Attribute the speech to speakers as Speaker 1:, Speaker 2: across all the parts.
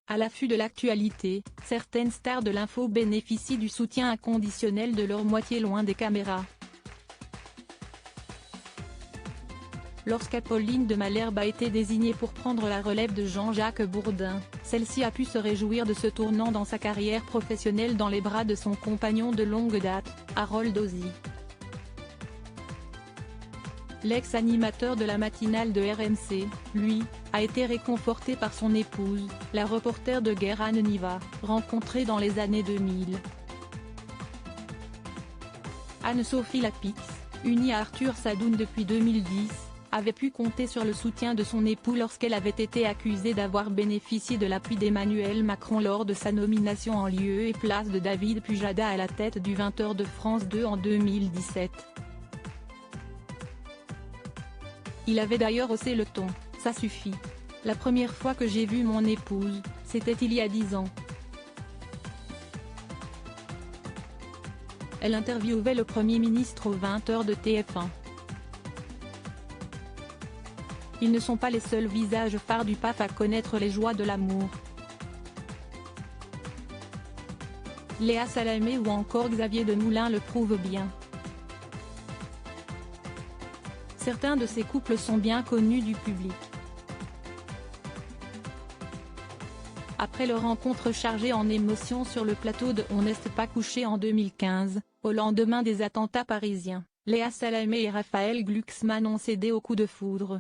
Speaker 1: À l'affût de l'actualité, certaines stars de l'info bénéficient du soutien inconditionnel de leur moitié loin des caméras. Lorsqu'Apolline de Malherbe a été désignée pour prendre la relève de Jean-Jacques Bourdin, celle-ci a pu se réjouir de ce tournant dans sa carrière professionnelle dans les bras de son compagnon de longue date, Harold Ozzi. L'ex-animateur de la matinale de RMC, lui, a été réconforté par son épouse, la reporter de guerre Anne Niva, rencontrée dans les années 2000. Anne-Sophie Lapix, unie à Arthur Sadoun depuis 2010, avait pu compter sur le soutien de son époux lorsqu'elle avait été accusée d'avoir bénéficié de l'appui d'Emmanuel Macron lors de sa nomination en lieu et place de David Pujada à la tête du 20h de France 2 en 2017. Il avait d'ailleurs haussé le ton, « Ça suffit. La première fois que j'ai vu mon épouse, c'était il y a 10 ans. Elle interviewait le Premier ministre au 20h de TF1. Ils ne sont pas les seuls visages phares du PAF à connaître les joies de l'amour. Léa Salamé ou encore Xavier Demoulin le prouvent bien. Certains de ces couples sont bien connus du public. Après leur rencontre chargée en émotions sur le plateau de On n'est pas couché en 2015, au lendemain des attentats parisiens, Léa Salamé et Raphaël Glucksmann ont cédé au coup de foudre.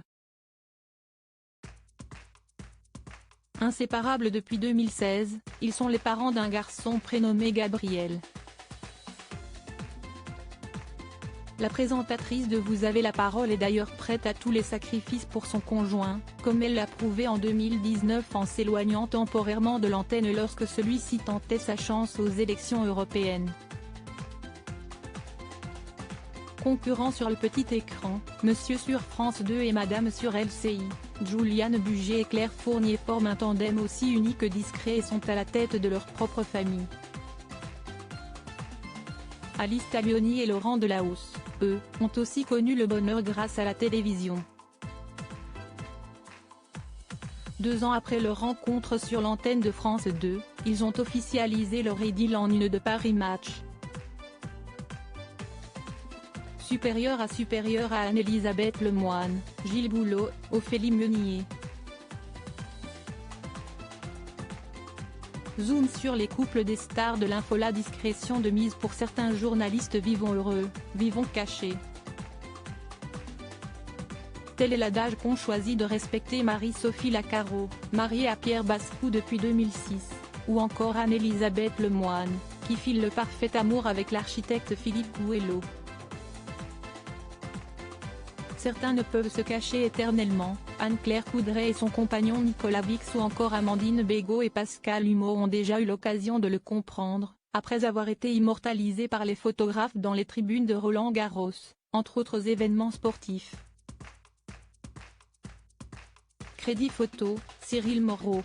Speaker 1: Inséparables depuis 2016, ils sont les parents d'un garçon prénommé Gabriel. La présentatrice de Vous avez la parole est d'ailleurs prête à tous les sacrifices pour son conjoint, comme elle l'a prouvé en 2019 en s'éloignant temporairement de l'antenne lorsque celui-ci tentait sa chance aux élections européennes. Concurrents sur le petit écran, Monsieur sur France 2 et Madame sur LCI, Juliane Buget et Claire Fournier forment un tandem aussi unique que discret et sont à la tête de leur propre famille. Alice Taglioni et Laurent Delahousse, eux, ont aussi connu le bonheur grâce à la télévision. 2 ans après leur rencontre sur l'antenne de France 2, ils ont officialisé leur idylle en une de Paris Match. Supérieure à Anne-Elisabeth Lemoine, Gilles Boulot, Ophélie Meunier. Zoom sur les couples des stars de l'info. La discrétion de mise pour certains journalistes. Vivons heureux, vivons cachés. Tel est l'adage qu'ont choisi de respecter Marie-Sophie Lacaro, mariée à Pierre Bascou depuis 2006, ou encore Anne-Elisabeth Lemoine, qui file le parfait amour avec l'architecte Philippe Gouello. Certains ne peuvent se cacher éternellement, Anne-Claire Coudray et son compagnon Nicolas Vix ou encore Amandine Bégaud et Pascal Humeau ont déjà eu l'occasion de le comprendre, après avoir été immortalisés par les photographes dans les tribunes de Roland-Garros, entre autres événements sportifs. Crédit photo, Cyril Moreau.